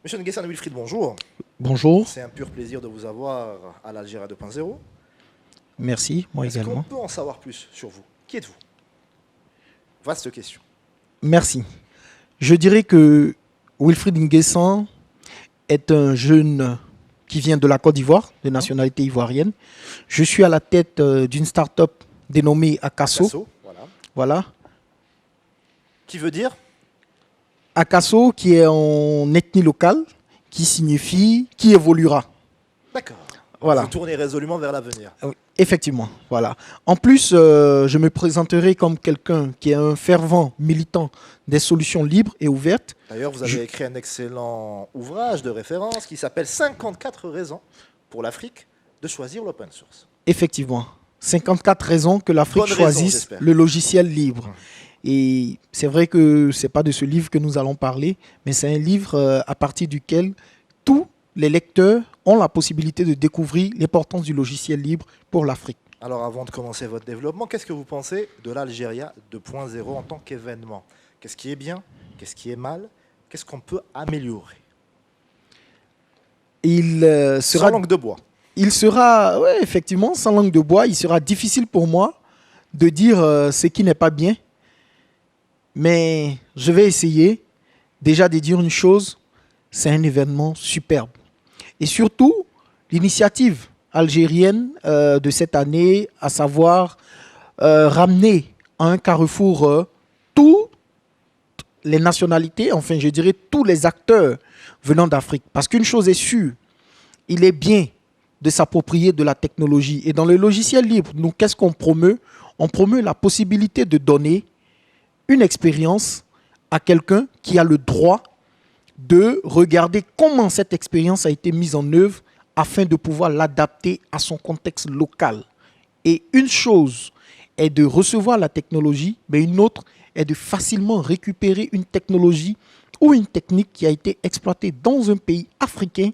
Monsieur Nguessan Wilfried, bonjour. Bonjour, C'est un pur plaisir de vous avoir à l'Algérie 2.0. merci, moi Est-ce qu'on également. peut en savoir plus sur vous? Qui êtes-vous? Vaste question. Merci. Je dirais que Wilfried Nguessan est un jeune qui vient de la Côte d'Ivoire, de Hein? nationalité ivoirienne. Je suis à la tête d'une start-up dénommée Akasso. Casso, voilà. Voilà. Qui veut dire? Akasso qui est en ethnie locale, qui signifie qui évoluera. D'accord. Donc vous Voilà. tournez résolument vers l'avenir. Oui, effectivement, voilà. En plus, je me présenterai comme quelqu'un qui est un fervent militant des solutions libres et ouvertes. D'ailleurs, vous Je- avez écrit un excellent ouvrage de référence qui s'appelle 54 raisons pour l'Afrique de choisir l'open source. Effectivement, 54 raisons que l'Afrique Bonne raison, choisisse j'espère. le logiciel libre. Et c'est vrai que ce n'est pas de ce livre que nous allons parler, mais c'est un livre à partir duquel tous les lecteurs ont la possibilité de découvrir l'importance du logiciel libre pour l'Afrique. Alors avant de commencer votre développement, qu'est-ce que vous pensez de l'Algérie 2.0 en tant qu'événement? Qu'est-ce qui est bien? Qu'est-ce qui est mal? Qu'est-ce qu'on peut améliorer? Il Sans sera, langue de bois. il sera, ouais, effectivement, sans langue de bois, il sera difficile pour moi de dire ce qui n'est pas bien, mais je vais essayer déjà de dire une chose, c'est un événement superbe. Et surtout, l'initiative algérienne de cette année, à savoir ramener à un carrefour toutes les nationalités, enfin je dirais tous les acteurs venant d'Afrique. Parce qu'une chose est sûre, il est bien de s'approprier de la technologie. Et dans le logiciel libre, nous, qu'est-ce qu'on promeut? On promeut la possibilité de donner une expérience à quelqu'un qui a le droit de regarder comment cette expérience a été mise en œuvre afin de pouvoir l'adapter à son contexte local. Et une chose est de recevoir la technologie, mais une autre est de facilement récupérer une technologie ou une technique qui a été exploitée dans un pays africain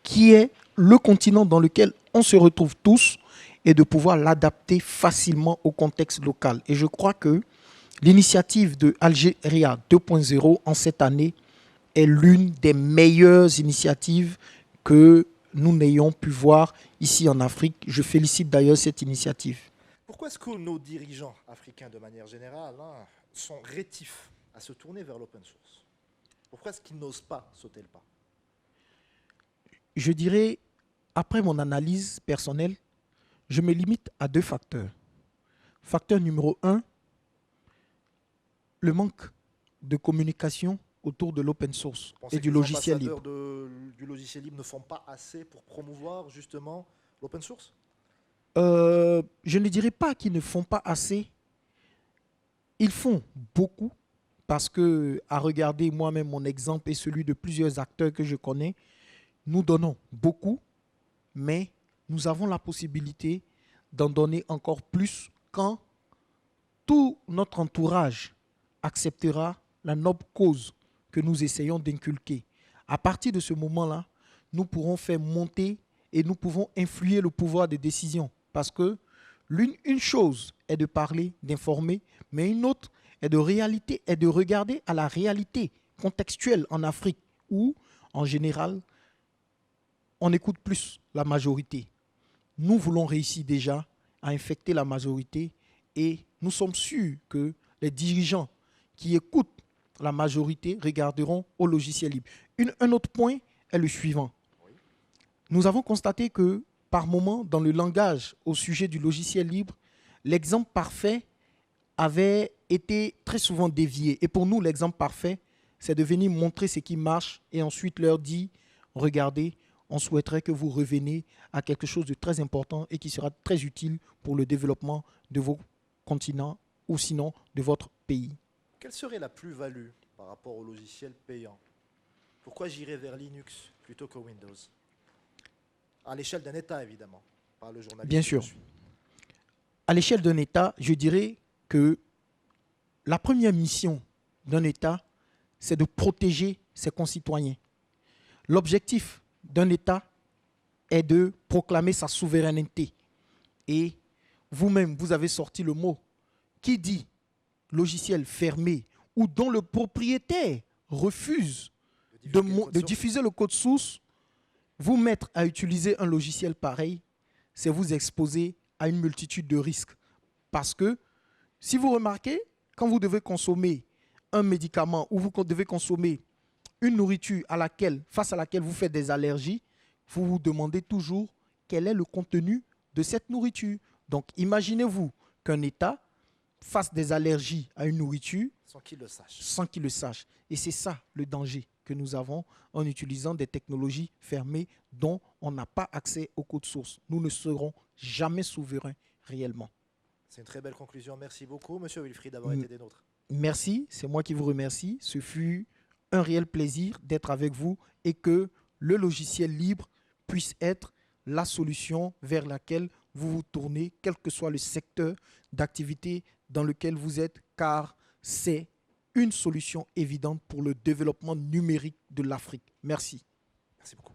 qui est le continent dans lequel on se retrouve tous et de pouvoir l'adapter facilement au contexte local. Et je crois que l'initiative de Algéria 2.0 en cette année est l'une des meilleures initiatives que nous n'ayons pu voir ici en Afrique. Je félicite d'ailleurs cette initiative. Pourquoi est-ce que nos dirigeants africains, de manière générale, sont rétifs à se tourner vers l'open source? Pourquoi est-ce qu'ils n'osent pas sauter le pas? Je dirais, après mon analyse personnelle, je me limite à deux facteurs. Facteur numéro un, le manque de communication autour de l'open source Vous et pensez que du les logiciel ambassadeurs libre. du logiciel libre ne font pas assez pour promouvoir justement l'open source? Je ne dirais pas qu'ils ne font pas assez. Ils font beaucoup parce que, à regarder moi-même mon exemple et celui de plusieurs acteurs que je connais, nous donnons beaucoup, mais nous avons la possibilité d'en donner encore plus quand tout notre entourage acceptera la noble cause que nous essayons d'inculquer. À partir de ce moment-là, nous pourrons faire monter et nous pouvons influer le pouvoir de décision. Parce que une chose est de parler, d'informer, mais une autre est de réalité, est de regarder à la réalité contextuelle en Afrique où, en général, on écoute plus la majorité. Nous voulons réussir déjà à infecter la majorité et nous sommes sûrs que les dirigeants qui écoutent la majorité regarderont au logiciel libre. Un autre point est le suivant. Nous avons constaté que par moment, dans le langage au sujet du logiciel libre, l'exemple parfait avait été très souvent dévié. Et pour nous, l'exemple parfait, c'est de venir montrer ce qui marche et ensuite leur dire, regardez, on souhaiterait que vous reveniez à quelque chose de très important et qui sera très utile pour le développement de vos continents ou sinon de votre pays. Quelle serait la plus-value par rapport au logiciel payant? Pourquoi j'irais vers Linux plutôt que Windows? À l'échelle d'un État, évidemment, pas le Bien journaliste que je sûr, suis. à l'échelle d'un État, je dirais que la première mission d'un État, c'est de protéger ses concitoyens. L'objectif d'un État est de proclamer sa souveraineté. Et vous-même, vous avez sorti le mot qui dit logiciel fermé ou dont le propriétaire refuse de diffuser le code source, vous mettre à utiliser un logiciel pareil, c'est vous exposer à une multitude de risques. Parce que, si vous remarquez, quand vous devez consommer un médicament ou vous devez consommer une nourriture face à laquelle vous faites des allergies, vous vous demandez toujours quel est le contenu de cette nourriture. Donc, imaginez-vous qu'un État fasse des allergies à une nourriture sans qu'il le sache. Sans qu'il le sache. Et c'est ça le danger que nous avons en utilisant des technologies fermées dont on n'a pas accès au code source. Nous ne serons jamais souverains réellement. C'est une très belle conclusion. Merci beaucoup, Monsieur Wilfried, d'avoir été des nôtres. Merci, c'est moi qui vous remercie. Ce fut un réel plaisir d'être avec vous et que le logiciel libre puisse être la solution vers laquelle vous vous tournez, quel que soit le secteur d'activité dans lequel vous êtes, car c'est une solution évidente pour le développement numérique de l'Afrique. Merci. Merci beaucoup.